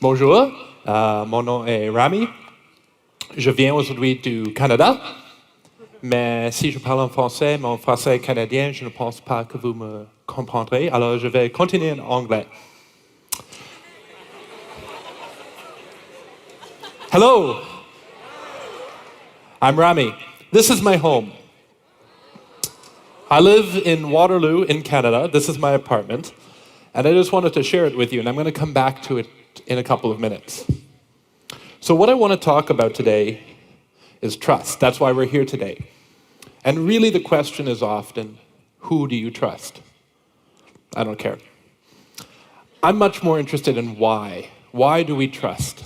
Bonjour, mon nom est Rami. Je viens aujourd'hui du Canada, mais si je parle en français, mon français est canadien, je ne pense pas que vous me comprendrez, alors je vais continuer en anglais. Hello, I'm Rami. This is my home. I live in Waterloo in Canada. This is my apartment. And I just wanted to share it with you, and I'm going to come back to it in a couple of minutes. So what I want to talk about today is trust. That's why we're here today. And really the question is often, who do you trust? I don't care. I'm much more interested in why. Why do we trust?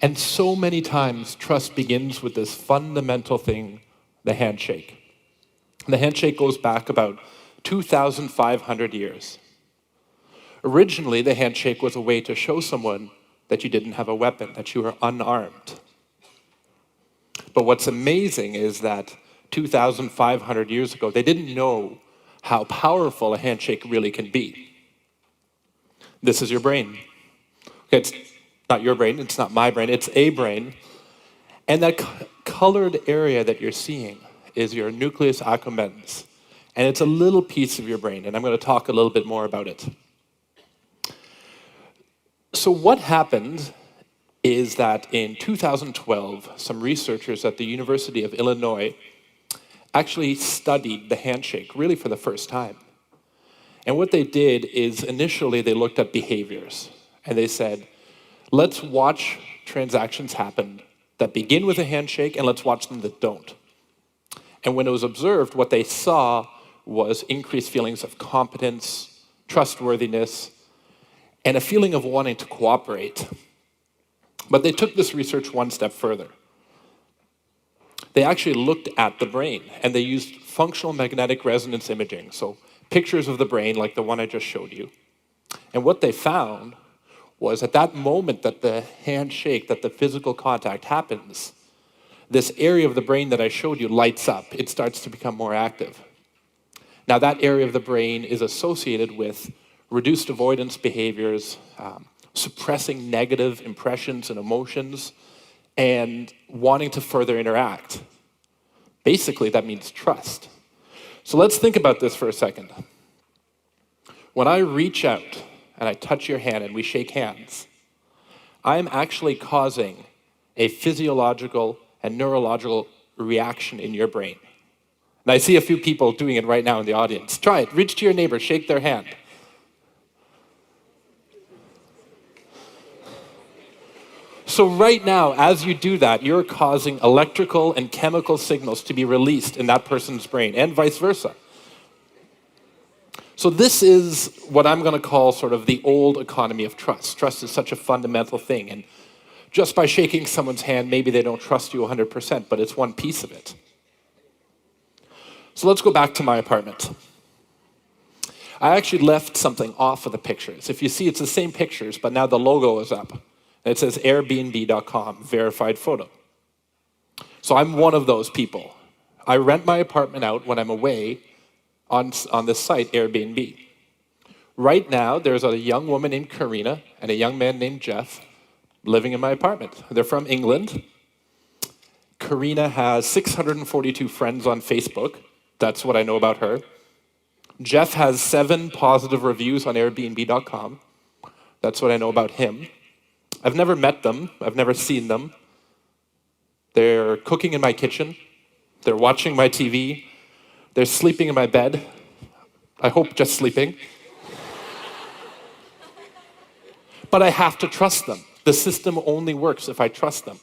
And so many times, trust begins with this fundamental thing, the handshake. The handshake goes back about 2,500 years. Originally, the handshake was a way to show someone that you didn't have a weapon, that you were unarmed. But what's amazing is that 2,500 years ago, they didn't know how powerful a handshake really can be. This is your brain. Okay, it's not your brain, it's not my brain, it's a brain. And that colored area that you're seeing is your nucleus accumbens. And it's a little piece of your brain, and I'm going to talk a little bit more about it. So what happened is that in 2012, some researchers at the University of Illinois actually studied the handshake, really for the first time. And what they did is initially they looked at behaviors, and they said, let's watch transactions happen that begin with a handshake, and let's watch them that don't. And when it was observed, what they saw was increased feelings of competence, trustworthiness, and a feeling of wanting to cooperate. But they took this research one step further. They actually looked at the brain, and they used functional magnetic resonance imaging, so pictures of the brain like the one I just showed you. And what they found was at that moment that the handshake, that the physical contact happens, this area of the brain that I showed you lights up. It starts to become more active. Now that area of the brain is associated with reduced avoidance behaviors, suppressing negative impressions and emotions, and wanting to further interact. Basically, that means trust. So let's think about this for a second. When I reach out and I touch your hand and we shake hands, I'm actually causing a physiological and neurological reaction in your brain. And I see a few people doing it right now in the audience. Try it. Reach to your neighbor, shake their hand. So right now, as you do that, you're causing electrical and chemical signals to be released in that person's brain, and vice versa. So this is what I'm going to call sort of the old economy of trust. Trust is such a fundamental thing, and just by shaking someone's hand, maybe they don't trust you 100%, but it's one piece of it. So let's go back to my apartment. I actually left something off of the pictures. If you see, it's the same pictures, but now the logo is up. It says Airbnb.com, verified photo. So I'm one of those people. I rent my apartment out when I'm away on this site, Airbnb. Right now, there's a young woman named Karina and a young man named Jeff living in my apartment. They're from England. Karina has 642 friends on Facebook. That's what I know about her. Jeff has 7 positive reviews on Airbnb.com. That's what I know about him. I've never met them. I've never seen them. They're cooking in my kitchen. They're watching my TV. They're sleeping in my bed. I hope just sleeping. But I have to trust them. The system only works if I trust them.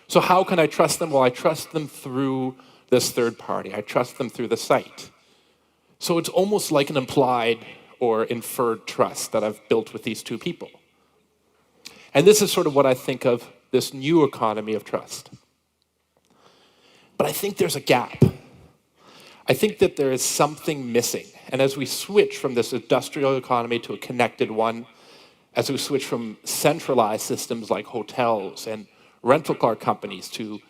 So how can I trust them? Well, I trust them through this third party. I trust them through the site. So it's almost like an implied or inferred trust that I've built with these two people. And this is sort of what I think of this new economy of trust. But I think there's a gap. I think that there is something missing. And as we switch from this industrial economy to a connected one, as we switch from centralized systems like hotels and rental car companies to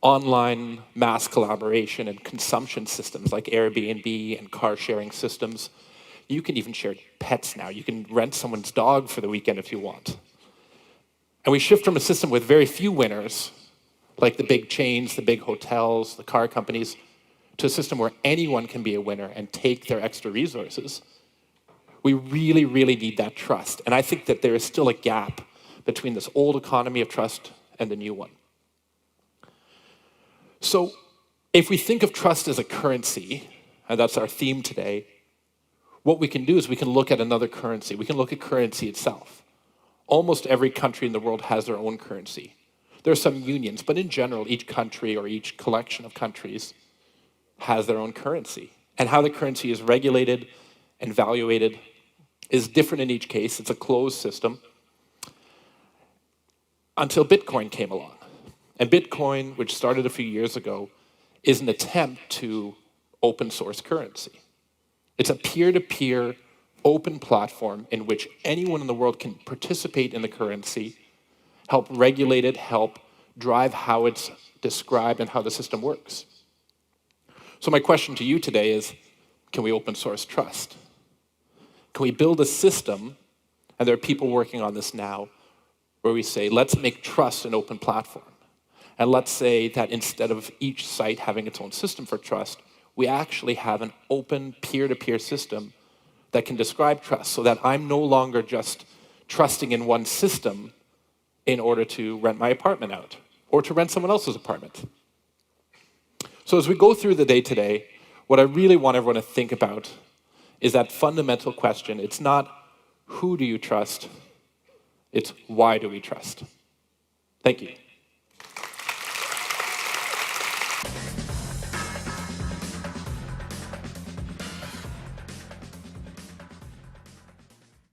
online mass collaboration and consumption systems like Airbnb and car sharing systems, you can even share pets now. You can rent someone's dog for the weekend if you want. And we shift from a system with very few winners, like the big chains, the big hotels, the car companies, to a system where anyone can be a winner and take their extra resources. We really, really need that trust. And I think that there is still a gap between this old economy of trust and the new one. So if we think of trust as a currency, and that's our theme today, what we can do is we can look at another currency. We can look at currency itself. Almost every country in the world has their own currency. There are some unions, but in general, each country or each collection of countries has their own currency. And how the currency is regulated and valuated is different in each case. It's a closed system until Bitcoin came along. And Bitcoin, which started a few years ago, is an attempt to open source currency. It's a peer-to-peer open platform in which anyone in the world can participate in the currency, help regulate it, help drive how it's described and how the system works. So my question to you today is, can we open source trust? Can we build a system, and there are people working on this now, where we say, let's make trust an open platform. And let's say that instead of each site having its own system for trust, we actually have an open peer-to-peer system that can describe trust, so that I'm no longer just trusting in one system in order to rent my apartment out or to rent someone else's apartment. So as we go through the day today, what I really want everyone to think about is that fundamental question. It's not who do you trust, it's why do we trust? Thank you.